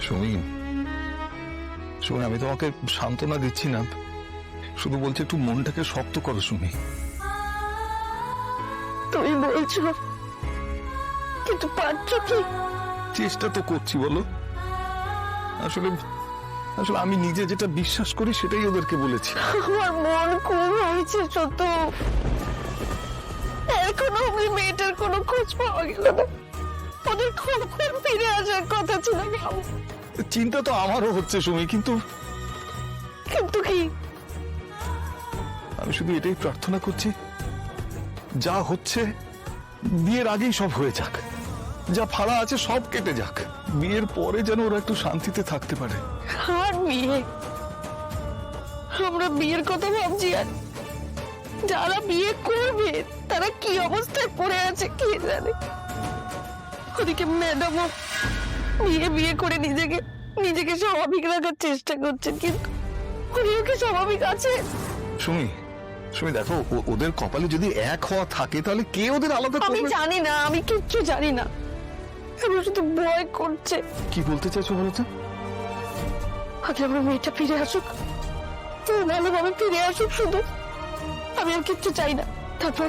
সুমি, সুমি, আমি তোমাকে সান্ত্বনা দিচ্ছি না, শুধু বলছি একটু মনটাকে শক্ত করো সুমি। তুমি বলছো, কিন্তু পারছো কি? চেষ্টা তো করছি, বলো। আসলে আসলে আমি নিজে যেটা বিশ্বাস করি সেটাই ওদেরকে বলেছি। আমার মন খুব হয়েছে ছোট। এখনো ওই মেয়েটার কোনো খোঁজ পাওয়া গেল না। ওদের খুব খুব ফিরে আসার কথা ছিল। চিন্তা তো আমারও হচ্ছে সুমি, কিন্তু কিন্তু কি? আমি শুধু এটাই প্রার্থনা করছি, যা হচ্ছে বিয়ের আগেই সব হয়ে যাক, যা ফাড়া আছে সব কেটে যাক, বিয়ের পরে যেন ওরা একটু শান্তিতে থাকতে পারে। আর বিয়ে? আমরা বিয়ের কথা ভাবছি, আর যারা বিয়ে করবে তারা কি অবস্থায় পড়ে আছে কে জানে। ওদিকে ম্যাডামও বিয়ে করে নিজেকে স্বাভাবিক রাখার চেষ্টা করছেন, কিন্তু উনিও কি স্বাভাবিক আছে? সুমি, সুমি দেখো, ওদের কপালে যদি এক হওয়া থাকে তাহলে কে ওদের আলাদা আমি করবে? জানি না, আমি কিচ্ছু জানি না। আমার শুধু ভয় করছে। কি বলতে চাইছো বলো তো? আগে আমার মেয়েটা ফিরে আসুক, তুমি ভালোভাবে ফিরে আসুক শুধু। আমি আর কিচ্ছু চাই না। তারপর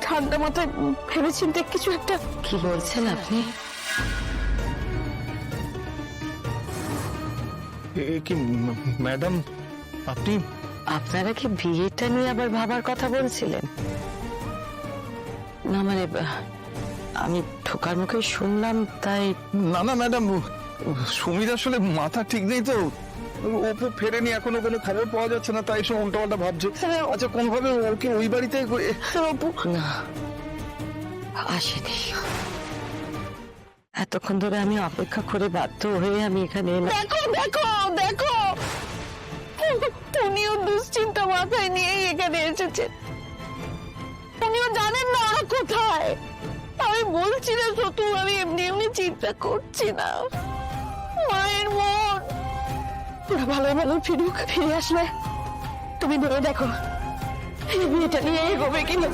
ঠান্ডা মাথায় ভেবেচিন্তে কিছু একটা। কি বলছেন আপনি? কি ম্যাডাম, আপনি? আপনারা কি বিয়েটা নিয়ে আবার ভাবার কথা বলছিলেন? না মানে আমি ঠোকার মুখে শুনলাম তাই। না না ম্যাডাম, সুমির আসলে মাথা ঠিক নেই তো, ওপো ফেরেনি, এখনো কোনো খবর পাওয়া যাচ্ছে না, তাই সব উল্টাপাল্টা ভাবছে। আচ্ছা, কোনোভাবে ওকে ওই বাড়িতে না, আসেনি। এতক্ষণ ধরে আমি অপেক্ষা করে বাধ্য হয়ে আমি এখানে এলাম। দেখো দেখো দেখো, উনিও দুশ্চিন্তা মাথায় নিয়ে এখানে এসেছে। উনিও জানেন না ওরা কোথায়। আমি বলছি না সতু, আমি এমনি এমনি চিন্তা করছি না। মায়ের মন ওরা ভালো ভালো ফিরে আসলে তুমি ভেবে দেখো এই বিয়েটা নিয়ে এগোবে কিনা।